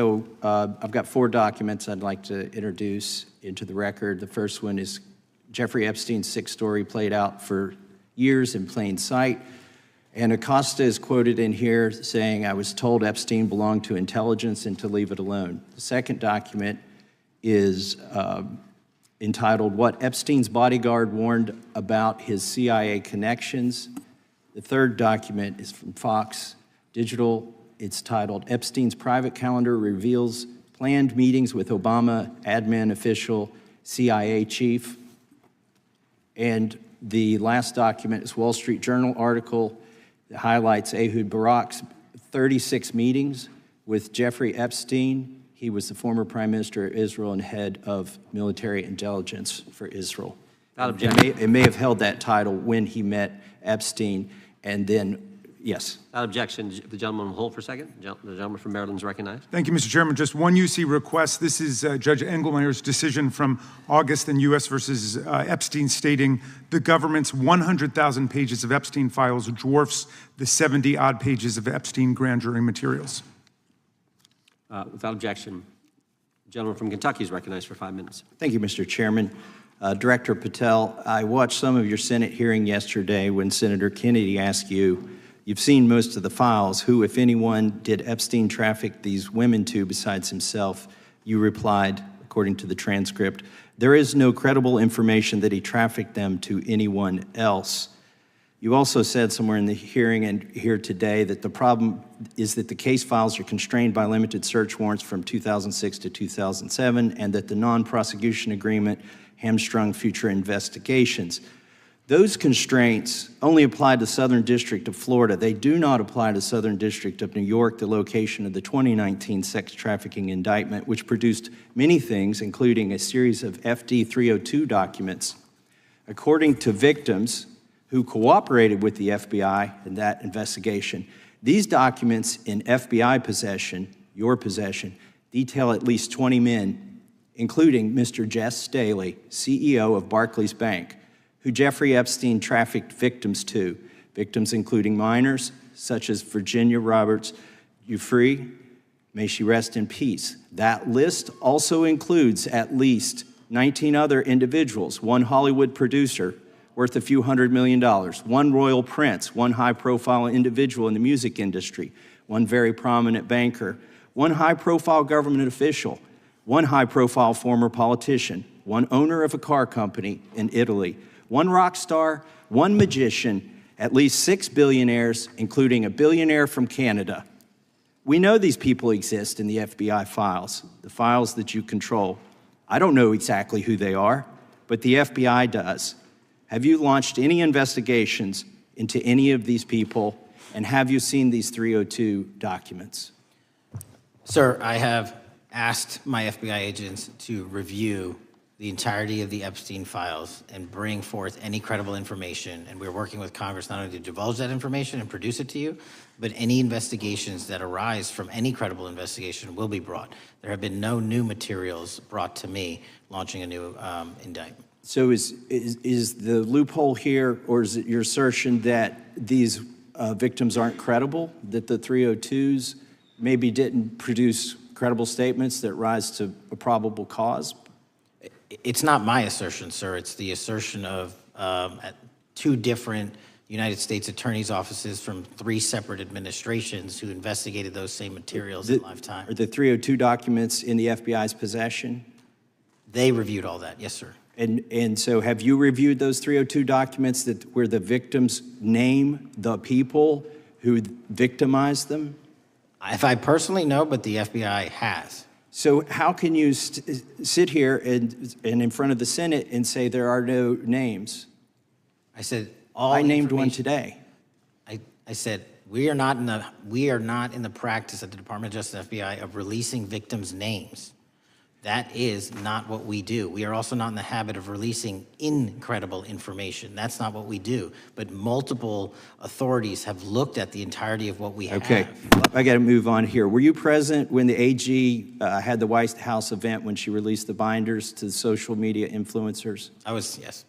So I've got 4 documents I'd like to introduce into the record. The first one is Jeffrey Epstein's 6 story played out for years in plain sight. And Acosta is quoted in here saying, "I was told Epstein belonged to intelligence and to leave it alone." The second document is entitled, "What Epstein's Bodyguard Warned About His CIA Connections." The third document is from Fox Digital. It's titled, "Epstein's Private Calendar Reveals Planned Meetings with Obama Admin Official, CIA Chief." And the last document is Wall Street Journal article that highlights Ehud Barak's 36 meetings with Jeffrey Epstein. He was the former Prime Minister of Israel and head of military intelligence for Israel. It may have held that title when he met Epstein, and then, yes. Without objection, the gentleman will hold for a second. The gentleman from Maryland is recognized. Thank you, Mr. Chairman. Just one UC request. This is Judge Engelmeyer's decision from August in U.S. versus Epstein, stating the government's 100,000 pages of Epstein files dwarfs the 70-odd pages of Epstein grand jury materials. Without objection, the gentleman from Kentucky is recognized for 5 minutes. Thank you, Mr. Chairman. Director Patel, I watched some of your Senate hearing yesterday when Senator Kennedy asked you, "You've seen most of the files. Who, if anyone, did Epstein traffic these women to besides himself?" You replied, according to the transcript, "There is no credible information that he trafficked them to anyone else." You also said somewhere in the hearing and here today that the problem is that the case files are constrained by limited search warrants from 2006 to 2007 and that the non-prosecution agreement hamstrung future investigations. Those constraints only apply to Southern District of Florida. They do not apply to Southern District of New York, the location of the 2019 sex trafficking indictment, which produced many things, including a series of FD 302 documents. According to victims who cooperated with the FBI in that investigation, these documents in FBI possession, your possession, detail at least 20 men, including Mr. Jess Staley, CEO of Barclays Bank, who Jeffrey Epstein trafficked victims to, victims including minors, such as Virginia Roberts Giuffre, may she rest in peace. That list also includes at least 19 other individuals, one Hollywood producer worth a few $100 million, one royal prince, one high-profile individual in the music industry, one very prominent banker, one high-profile government official, one high-profile former politician, one owner of a car company in Italy, one rock star, one magician, at least 6 billionaires, including a billionaire from Canada. We know these people exist in the FBI files, the files that you control. I don't know exactly who they are, but the FBI does. Have you launched any investigations into any of these people, and have you seen these 302 documents? Sir, I have asked my FBI agents to review the entirety of the Epstein files and bring forth any credible information, and we're working with Congress not only to divulge that information and produce it to you, but any investigations that arise from any credible investigation will be brought. There have been no new materials brought to me launching a new indictment. So is the loophole here, or is it your assertion that these victims aren't credible, that the 302s maybe didn't produce credible statements that rise to a probable cause? It's not my assertion, sir. It's the assertion of 2 different United States attorneys' offices from 3 separate administrations who investigated those same materials in lifetime. Are the 302 documents in the FBI's possession? They reviewed all that, yes, sir. And so have you reviewed those 302 documents where the victims name the people who victimized them? If I personally know, but the FBI has. So how can you sit here and in front of the Senate and say there are no names? I said I named one today. I said we are not in the practice at the Department of Justice and FBI of releasing victims' names. That is not what we do. We are also not in the habit of releasing incredible information. That's not what we do. But multiple authorities have looked at the entirety of what we have. Okay, I got to move on here. Were you present when the AG had the White House event when she released the binders to the social media influencers? I was, yes.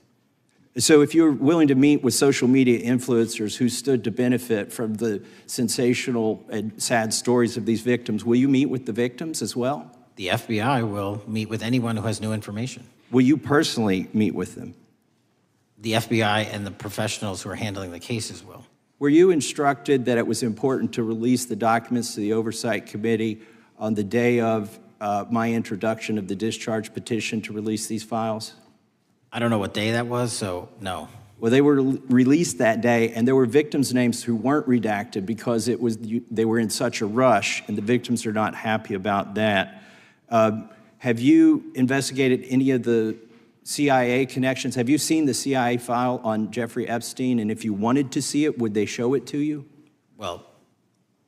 So if you're willing to meet with social media influencers who stood to benefit from the sensational and sad stories of these victims, will you meet with the victims as well? The FBI will meet with anyone who has new information. Will you personally meet with them? The FBI and the professionals who are handling the cases will. Were you instructed that it was important to release the documents to the Oversight Committee on the day of my introduction of the discharge petition to release these files? I don't know what day that was, so no. Well, they were released that day, and there were victims' names who weren't redacted because they were in such a rush, and the victims are not happy about that. Have you investigated any of the CIA connections? Have you seen the CIA file on Jeffrey Epstein? And if you wanted to see it, would they show it to you? Well,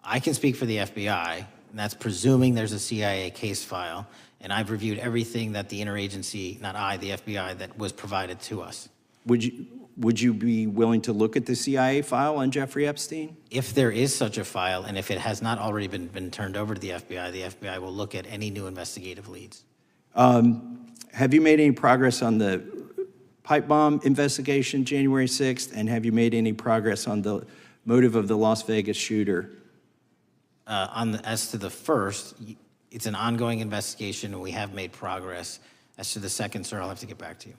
I can speak for the FBI, and that's presuming there's a CIA case file, and I've reviewed everything that the interagency, not I, the FBI, that was provided to us. Would you be willing to look at the CIA file on Jeffrey Epstein? If there is such a file, and if it has not already been turned over to the FBI will look at any new investigative leads. Have you made any progress on the pipe bomb investigation January 6th? And have you made any progress on the motive of the Las Vegas shooter? As to the first, it's an ongoing investigation, and we have made progress. As to the second, sir, I'll have to get back to you.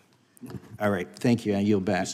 All right, thank you. I yield back.